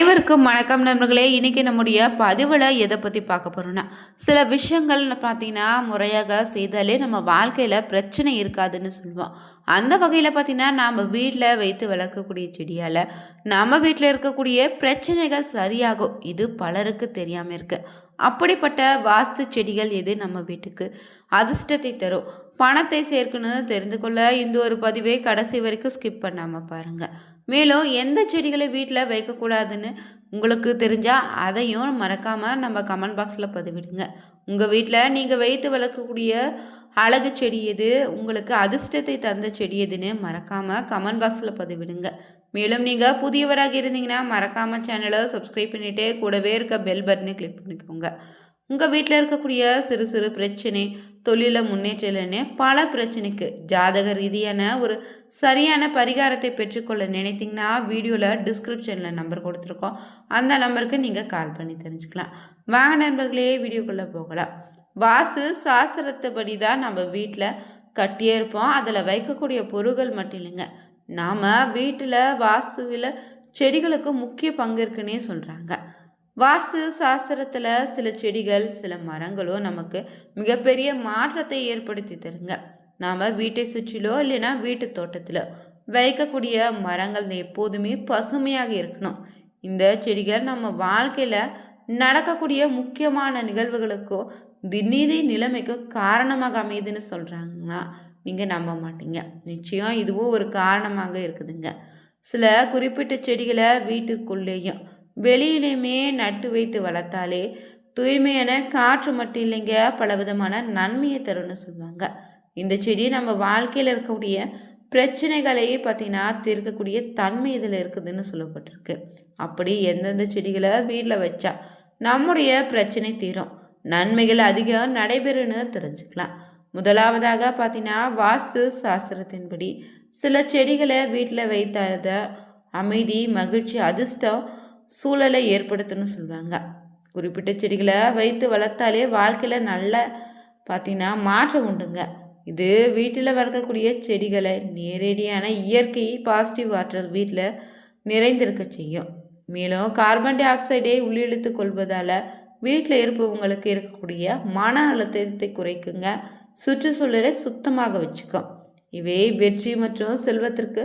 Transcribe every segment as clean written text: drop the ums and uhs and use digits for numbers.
அனைவருக்கும் வணக்கம் நண்பர்களே. இன்னைக்கு நம்முடைய பதிவில் எதை பற்றி பார்க்க போகிறோம்னா, சில விஷயங்கள் பார்த்தீங்கன்னா முறையாக செய்தாலே நம்ம வாழ்க்கையில் பிரச்சனை இருக்காதுன்னு சொல்லுவோம். அந்த வகையில் பார்த்தீங்கன்னா நாம் வீட்டில் வைத்து வளர்க்கக்கூடிய செடியால் நம்ம வீட்டில் இருக்கக்கூடிய பிரச்சனைகள் சரியாகும். இது பலருக்கு தெரியாமல் இருக்கு. அப்படிப்பட்ட வாஸ்து செடிகள் எது நம்ம வீட்டுக்கு அதிர்ஷ்டத்தை தரும், பணத்தை சேர்க்கணும் தெரிந்து கொள்ள இந்த ஒரு பதிவை கடைசி வரைக்கும் ஸ்கிப் பண்ணாமல் பாருங்கள். மேலும் எந்த செடிகளை வீட்டில் வைக்கக்கூடாதுன்னு உங்களுக்கு தெரிஞ்சால் அதையும் மறக்காமல் நம்ம கமெண்ட் பாக்ஸில் பதிவிடுங்க. உங்கள் வீட்டில் நீங்கள் வைத்து வளர்க்கக்கூடிய அழகு செடி எது, உங்களுக்கு அதிர்ஷ்டத்தை தந்த செடி எதுன்னு மறக்காமல் கமெண்ட் பாக்ஸில் பதிவிடுங்க. மேலும் நீங்கள் புதியவராக இருந்தீங்கன்னா மறக்காமல் சேனலை சப்ஸ்கிரைப் பண்ணிவிட்டு கூடவே இருக்க பெல் பட்டனை கிளிக் பண்ணிக்கோங்க. உங்கள் வீட்டில் இருக்கக்கூடிய சிறு சிறு பிரச்சனை, தொழிலில் முன்னேற்றலன்னு பல பிரச்சனைக்கு ஜாதக ரீதியான ஒரு சரியான பரிகாரத்தை பெற்றுக்கொள்ள நினைத்தீங்கன்னா வீடியோவில் டிஸ்கிரிப்ஷனில் நம்பர் கொடுத்துருக்கோம். அந்த நம்பருக்கு நீங்கள் கால் பண்ணி தெரிஞ்சுக்கலாம். வாங்க நண்பர்களே, வீடியோக்குள்ளே போகலாம். வாஸ்து சாஸ்திரத்தைப்படி தான் நம்ம வீட்டில் கட்டியே இருப்போம். அதில் வைக்கக்கூடிய பொருட்கள் மட்டும் இல்லைங்க, நாம் வீட்டில் வாஸ்துவில் செடிகளுக்கு முக்கிய பங்கு இருக்குன்னே சொல்கிறாங்க. வாஸ்து சாஸ்திரத்தில் சில செடிகள் சில மரங்களும் நமக்கு மிகப்பெரிய மாற்றத்தை ஏற்படுத்தி தருங்க. நாம் வீட்டை சுற்றிலோ இல்லைன்னா வீட்டு தோட்டத்தில் வைக்கக்கூடிய மரங்கள் எப்போதுமே பசுமையாக இருக்கணும். இந்த செடிகள் நம்ம வாழ்க்கையில் நடக்கக்கூடிய முக்கியமான நிகழ்வுகளுக்கோ திடீர் நிலைமைக்கும் காரணமாக அமையுதுன்னு சொல்கிறாங்கன்னா நீங்கள் நம்ப மாட்டீங்க. நிச்சயம் இதுவும் ஒரு காரணமாக இருக்குதுங்க. சில குறிப்பிட்ட செடிகளை வீட்டுக்குள்ளேயும் வெளியிலையுமே நட்டு வைத்து வளர்த்தாலே தூய்மையான காற்று மட்டும் இல்லைங்க, பல விதமான நன்மையை தரும்னு சொல்லுவாங்க. இந்த செடி நம்ம வாழ்க்கையில் இருக்கக்கூடிய பிரச்சனைகளையே பார்த்தீங்கன்னா தீர்க்கக்கூடிய தன்மை இதில் இருக்குதுன்னு சொல்லப்பட்டிருக்கு. அப்படி எந்தெந்த செடிகளை வீட்டில் வச்சா நம்முடைய பிரச்சனை தீரும், நன்மைகள் அதிகம் நடைபெறுன்னு தெரிஞ்சுக்கலாம். முதலாவதாக பார்த்தீங்கன்னா வாஸ்து சாஸ்திரத்தின்படி சில செடிகளை வீட்டில் வைத்தாத அமைதி, மகிழ்ச்சி, அதிர்ஷ்டம் சூழலை ஏற்படுத்தணும்னு சொல்லுவாங்க. குறிப்பிட்ட செடிகளை வைத்து வளர்த்தாலே வாழ்க்கையில் நல்ல பார்த்தீங்கன்னா மாற்றம் உண்டுங்க. இது வீட்டில் வளர்க்கக்கூடிய செடிகளை நேரடியான இயற்கை பாசிட்டிவ் ஆற்றல் வீட்டில் நிறைந்திருக்க செய்யும். மேலும் கார்பன் டை ஆக்சைடை உள்ளிழுத்து கொள்வதால் வீட்டில் இருப்பவங்களுக்கு இருக்கக்கூடிய மன அழுத்தத்தை குறைக்குங்க, சுற்றுச்சூழலை சுத்தமாக வச்சுக்கும். இவை வெற்றி மற்றும் செல்வத்திற்கு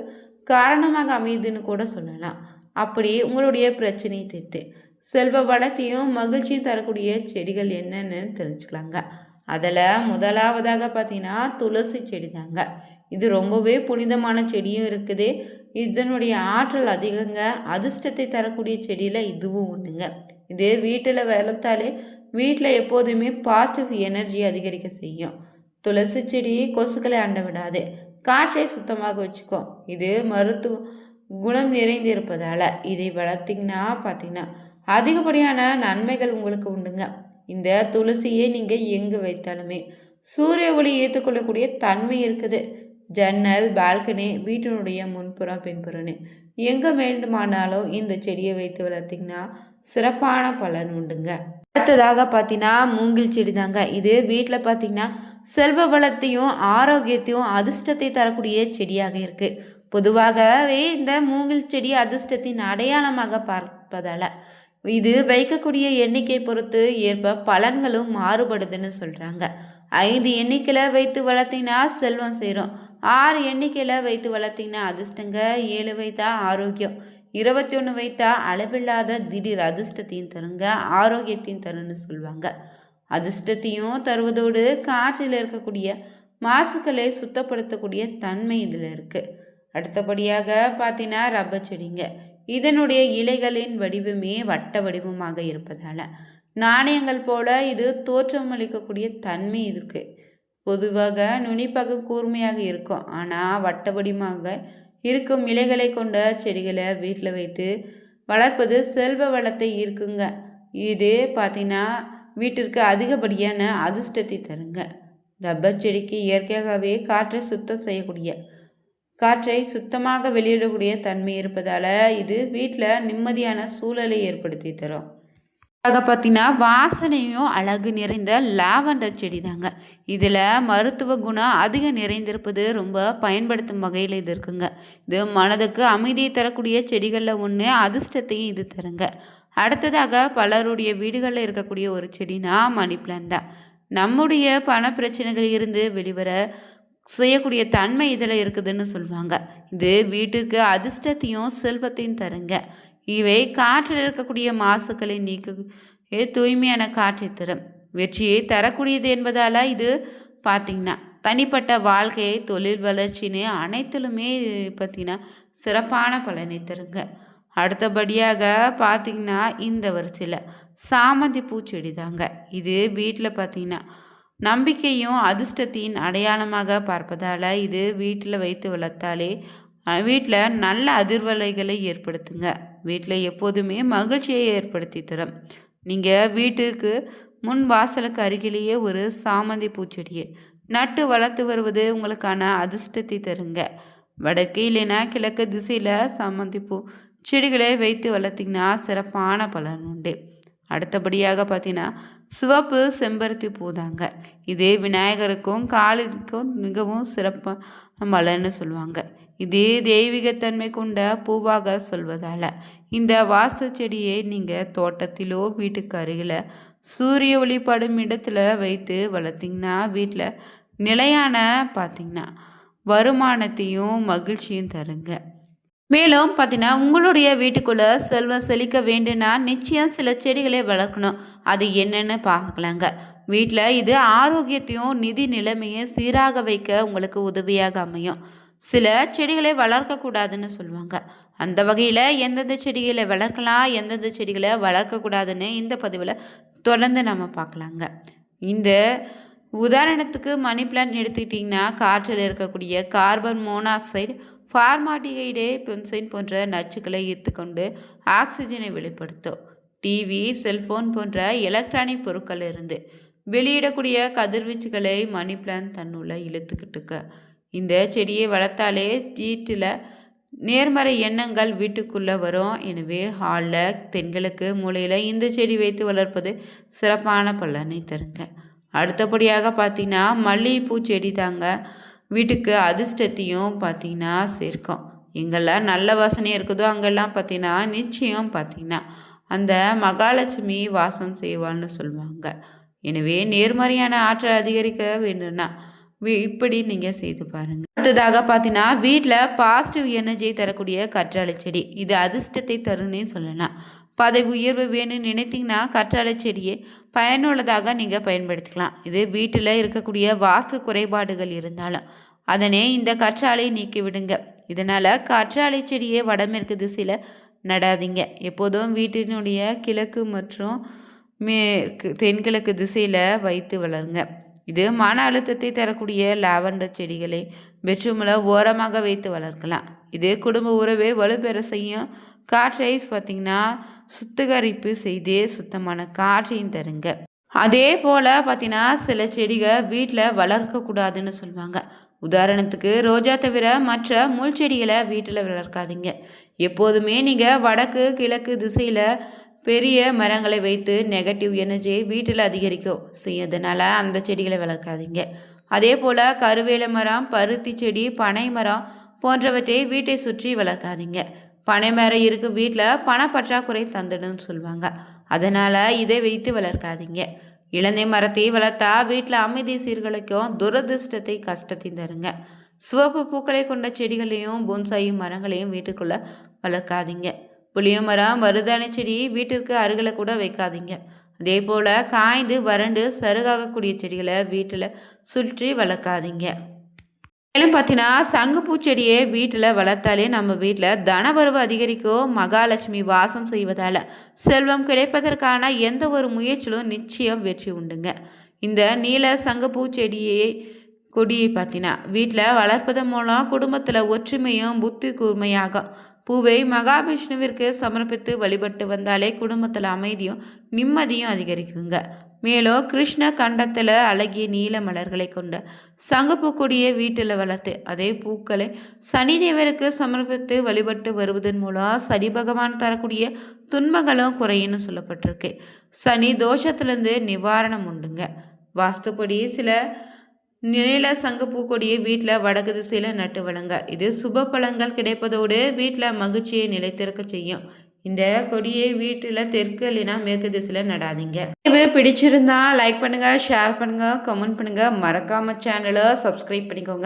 காரணமாக அமையுதுன்னு கூட சொல்லலாம். அப்படி உங்களுடைய பிரச்சனையை தீர்த்து செல்வ வளத்தையும் மகிழ்ச்சியும் தரக்கூடிய செடிகள் என்னென்னு தெரிஞ்சுக்கலாங்க. அதில் முதலாவதாக பார்த்தீங்கன்னா துளசி செடி தாங்க. இது ரொம்பவே புனிதமான செடியும் இருக்குது. இதனுடைய ஆற்றல் அதிகங்க. அதிர்ஷ்டத்தை தரக்கூடிய செடியில் இதுவும் ஒன்றுங்க. இது வீட்டில் வளர்த்தாலே வீட்டில் எப்போதுமே பாசிட்டிவ் எனர்ஜி அதிகரிக்க செய்யும். துளசி செடி கொசுக்களை அண்ட விடாது, காற்றை சுத்தமாக வச்சுக்கும். இது மருத்துவ குணம் நிறைந்திருப்பதால் இதை வளர்த்திங்கன்னா பார்த்தீங்கன்னா அதிகப்படியான நன்மைகள் உங்களுக்கு உண்டுங்க. இந்த துளசியை நீங்கள் எங்கே வைத்தாலுமே சூரிய ஒளி ஏற்றுக்கொள்ளக்கூடிய தன்மை இருக்குது. ஜன்னல், பால்கனி, வீட்டினுடைய முன்புறம் பின்புறம்னு எங்கே வேண்டுமானாலும் இந்த செடியை வைத்து வளர்த்திங்கன்னா சிறப்பான பலன் உண்டுங்க. அடுத்ததாக பார்த்தீங்கன்னா மூங்கில் செடி தாங்க. இது வீட்டில் பார்த்தீங்கன்னா செல்வ வளத்தையும் ஆரோக்கியத்தையும் அதிர்ஷ்டத்தை தரக்கூடிய செடியாக இருக்குது. பொதுவாகவே இந்த மூங்கில் செடி அதிர்ஷ்டத்தின் அடையாளமாக பார்ப்பதால் இது வைக்கக்கூடிய எண்ணிக்கை பொறுத்து ஏற்ப பலன்களும் மாறுபடுதுன்னு சொல்கிறாங்க. 5 எண்ணிக்கையில் வைத்து வளர்த்திங்கன்னா செல்வம் சேரும், 6 எண்ணிக்கையில் வைத்து வளர்த்திங்கன்னா அதிர்ஷ்டங்க, 7 வைத்தா ஆரோக்கியம், 21 வைத்தா அளவில்லாத திடீர் அதிர்ஷ்டத்தையும் தருங்க, ஆரோக்கியத்தையும் தருன்னு சொல்லுவாங்க. அதிர்ஷ்டத்தையும் தருவதோடு காற்றில் இருக்கக்கூடிய மாசுக்களை சுத்தப்படுத்தக்கூடிய தன்மை இதில் இருக்குது. அடுத்தபடியாக பார்த்தீங்கன்னா ரப்பர் செடிங்க. இதனுடைய இலைகளின் வடிவமே வட்ட வடிவமாக இருப்பதால் நாணயங்கள் போல இது தோற்றமளிக்கக்கூடிய தன்மை இருக்குது. பொதுவாக நுனிப்பாக கூர்மையாக இருக்கும், ஆனால் வட்ட வடிவமாக இருக்கும் இலைகளை கொண்ட செடிகளை வீட்டில் வைத்து வளர்ப்பது செல்வ வளத்தை இருக்குங்க. இது பார்த்தீங்கன்னா வீட்டிற்கு அதிகப்படியான அதிர்ஷ்டத்தை தருங்க. ரப்பர் செடிக்கு இயற்கையாகவே காற்றை சுத்தமாக வெளியிடக்கூடிய தன்மை இருப்பதால் இது வீட்டில் நிம்மதியான சூழலை ஏற்படுத்தி தரும். பார்த்தீங்கன்னா வாசனையும் அழகு நிறைந்த லாவெண்டர் செடி தாங்க. இதில் மருத்துவ குணம் அதிகம் நிறைந்திருப்பது ரொம்ப பயன்படுத்தும் வகையில் இது இருக்குங்க. இது மனதுக்கு அமைதியை தரக்கூடிய செடிகளில் ஒன்று, அதிர்ஷ்டத்தையும் இது தருங்க. அடுத்ததாக பலருடைய வீடுகளில் இருக்கக்கூடிய ஒரு செடினா மணி பிளான் தான். நம்முடைய பண பிரச்சனைகள் இருந்து வெளிவர செய்யக்கூடிய தன்மை இதில் இருக்குதுன்னு சொல்லுவாங்க. இது வீட்டுக்கு அதிர்ஷ்டத்தையும் செல்வத்தையும் தருங்க. இவை காற்றில் இருக்கக்கூடிய மாசுக்களை நீக்க தூய்மையான காற்றை தரும், வெற்றியை தரக்கூடியது என்பதால் இது பார்த்திங்கன்னா தனிப்பட்ட வாழ்க்கை, தொழில் வளர்ச்சின்னு அனைத்திலுமே பார்த்திங்கன்னா சிறப்பான பலனை தருங்க. அடுத்தபடியாக பார்த்திங்கன்னா இந்த வரிசையில் சாமந்தி பூச்செடி தாங்க. இது வீட்டில் பார்த்திங்கன்னா நம்பிக்கையும் அதிர்ஷ்டத்தின் அடையாளமாக பார்ப்பதால் இது வீட்டில் வைத்து வளர்த்தாலே வீட்டில் நல்ல அதிர்வலைகளை ஏற்படுத்துங்க. வீட்டில் எப்போதுமே மகிழ்ச்சியை ஏற்படுத்தி தரும். நீங்கள் வீட்டுக்கு முன் வாசலுக்கு அருகிலேயே ஒரு சாமந்தி பூச்செடியை நட்டு வளர்த்து வருவது உங்களுக்கான அதிர்ஷ்டத்தை தருங்க. வடக்கு இல்லைன்னா கிழக்கு திசையில் சாமந்தி பூ செடிகளை வைத்து வளர்த்திங்கன்னா சிறப்பான பலன் உண்டு. அடுத்தபடியாக பார்த்தீங்கன்னா சிவப்பு செம்பருத்தி பூதாங்க. இது விநாயகருக்கும் காளிக்கும் மிகவும் சிறப்பான மலர்னு சொல்லுவாங்க. இது தெய்வீகத்தன்மை கொண்ட பூவாக சொல்வதால் இந்த வாசு செடியை நீங்கள் தோட்டத்திலோ வீட்டுக்கு அருகில் சூரிய ஒளிப்படும் இடத்துல வைத்து வளர்த்திங்கன்னா வீட்டில் நிலையான பார்த்திங்கன்னா வருமானத்தையும் மகிழ்ச்சியும் தருங்க. மேலும் பார்த்தீங்கன்னா உங்களுடைய வீட்டுக்குள்ளே செல்வம் செழிக்க வேண்டும்னா நிச்சயம் சில செடிகளை வளர்க்கணும். அது என்னென்னு பார்க்கலாங்க. வீட்டில் இது ஆரோக்கியத்தையும் நிதி நிலைமையை சீராக வைக்க உங்களுக்கு உதவியாக அமையும். சில செடிகளை வளர்க்கக்கூடாதுன்னு சொல்லுவாங்க. அந்த வகையில் எந்தெந்த செடிகளை வளர்க்கலாம், எந்தெந்த செடிகளை வளர்க்கக்கூடாதுன்னு இந்த பதிவில் தொடர்ந்து நம்ம பார்க்கலாங்க. இந்த உதாரணத்துக்கு மணி பிளான்ட் எடுத்துக்கிட்டிங்கன்னா காற்றில் இருக்கக்கூடிய கார்பன் மோனாக்சைடு, ஃபார்மால்டிஹைடு, பென்சைன் போன்ற நச்சுக்களை ஈர்த்துக்கொண்டு ஆக்சிஜனை வெளிப்படுத்தும். டிவி, செல்போன் போன்ற எலக்ட்ரானிக் பொருட்கள் இருந்து வெளியிடக்கூடிய கதிர்வீச்சுகளை மணி பிளான்ட் தன்னுள்ள இழுத்துக்கிட்டுக்க. இந்த செடியை வளர்த்தாலே வீட்டில் நேர்மறை எண்ணங்கள் வீட்டுக்குள்ளே வரும். எனவே ஹாலில், தென்கிழக்கு மூலையில் இந்த செடி வைத்து வளர்ப்பது சிறப்பான பலனை தருங்க. அடுத்தபடியாக பார்த்தீங்கன்னா மல்லிகைப்பூ செடி தாங்க. வீட்டுக்கு அதிர்ஷ்டத்தையும் பார்த்திங்கன்னா சேர்க்கும். எங்கெல்லாம் நல்ல வாசனை இருக்குதோ அங்கெல்லாம் பார்த்திங்கன்னா நிச்சயம் பார்த்திங்கன்னா அந்த மகாலட்சுமி வாசம் செய்வாள்னு சொல்லுவாங்க. எனவே நேர்மறையான ஆற்றல் அதிகரிக்க வேண்டும்னா இப்படி நீங்கள் செய்து பாருங்கள். அடுத்ததாக பார்த்தீங்கன்னா வீட்டில் பாசிட்டிவ் எனர்ஜியை தரக்கூடிய கற்றாழை செடி. இது அதிர்ஷ்டத்தை தருன்னே சொல்லலாம். பதவி உயர்வு வேணும்னு நினைத்தீங்கன்னா கற்றாழை செடியை பயனுள்ளதாக நீங்கள் பயன்படுத்திக்கலாம். இது வீட்டில் இருக்கக்கூடிய வாஸ்து குறைபாடுகள் இருந்தாலும் அதனை இந்த கற்றாழை நீக்கி விடுங்க. இதனால் கற்றாழை செடியை வடமேற்கு திசையில் நடாதீங்க. எப்போதும் வீட்டினுடைய கிழக்கு மற்றும் மேற்கு தென்கிழக்கு திசையில் வைத்து வளருங்க. இது மன அழுத்தத்தை தரக்கூடிய லாவெண்டர் செடிகளை பெட்ரூமில் ஓரமாக வைத்து வளர்க்கலாம். இது குடும்ப உறவை வலுப்பெற செய்யும். காற்றை பார்த்திங்கன்னா சுத்திகரிப்பு செய்து சுத்தமான காற்றையும் தருங்க. அதே போல் பார்த்திங்கன்னா சில செடிகள் வீட்டில் வளர்க்கக்கூடாதுன்னு சொல்லுவாங்க. உதாரணத்துக்கு ரோஜா தவிர மற்ற முள் செடிகளை வீட்டில் வளர்க்காதீங்க. எப்போதுமே நீங்கள் வடக்கு கிழக்கு திசையில் பெரிய மரங்களை வைத்து நெகட்டிவ் எனர்ஜியை வீட்டில் அதிகரிக்கும் செய்யறதுனால அந்த செடிகளை வளர்க்காதீங்க. அதே போல் கருவேல மரம், பருத்தி செடி, பனை மரம் போன்றவற்றை வீட்டை சுற்றி வளர்க்காதீங்க. பனை மரம் இருக்கு வீட்டில் பணப்பற்றாக்குறை தந்துடுன்னு சொல்லுவாங்க. அதனால் இதை வைத்து வளர்க்காதீங்க. இளந்தை மரத்தை வளர்த்தா வீட்டில் அமைதி சீர்குலைக்கும், துரதிருஷ்டத்தை கஷ்டத்தையும் தருங்க. சிவப்பு பூக்களை கொண்ட செடிகளையும் போன்சாயும் மரங்களையும் வீட்டுக்குள்ளே வளர்க்காதீங்க. புளிய மரம், மருதாணி செடி வீட்டிற்கு அருகில் கூட வைக்காதீங்க. அதே போல் காய்ந்து வறண்டு சருகாகக்கூடிய செடிகளை வீட்டில் சுற்றி வளர்க்காதீங்க. மேலும் பார்த்தீங்கன்னா சங்குப்பூ செடியை வீட்டில் வளர்த்தாலே நம்ம வீட்டில் தனவரவு அதிகரிக்கும். மகாலட்சுமி வாசம் செய்வதால் செல்வம் கிடைப்பதற்கான எந்த ஒரு முயற்சியிலும் நிச்சயம் வெற்றி உண்டுங்க. இந்த நீல சங்குப்பூ கொடியை பார்த்தீங்கன்னா வீட்டில் வளர்ப்பதன் மூலம் குடும்பத்தில் ஒற்றுமையும் புத்தி கூர்மையாகும். பூவை மகாவிஷ்ணுவிற்கு சமர்ப்பித்து வழிபட்டு வந்தாலே குடும்பத்தில் அமைதியும் நிம்மதியும் அதிகரிக்குங்க. மேலும் கிருஷ்ண கண்டத்தில் அழகிய நீல மலர்களை கொண்ட சங்குப்பூ கொடியை வீட்டில் வளர்த்து அதே பூக்களை சனி தேவருக்கு சமர்ப்பித்து வழிபட்டு வருவதன் மூலம் சனி பகவான் தரக்கூடிய துன்பங்களும் குறையுன்னு சொல்லப்பட்டிருக்கு. சனி தோஷத்திலிருந்து நிவாரணம் உண்டுங்க. வாஸ்துப்படி சில நிலையில சங்குப்பூ கொடியை வீட்டில் வடக்கு திசையில் நட்டு வளங்க. இது சுப பலன்கள் கிடைப்பதோடு வீட்டில் மகிழ்ச்சியை நிலைத்திருக்க செய்யும். இந்த கொடியை வீட்டில் தெற்கு இல்லைனா மேற்கு திசையில் நடாதீங்க. இது பிடிச்சிருந்தா லைக் பண்ணுங்க, ஷேர் பண்ணுங்க, கமெண்ட் பண்ணுங்க, மறக்காம சேனலை சப்ஸ்கிரைப் பண்ணிக்கோங்க.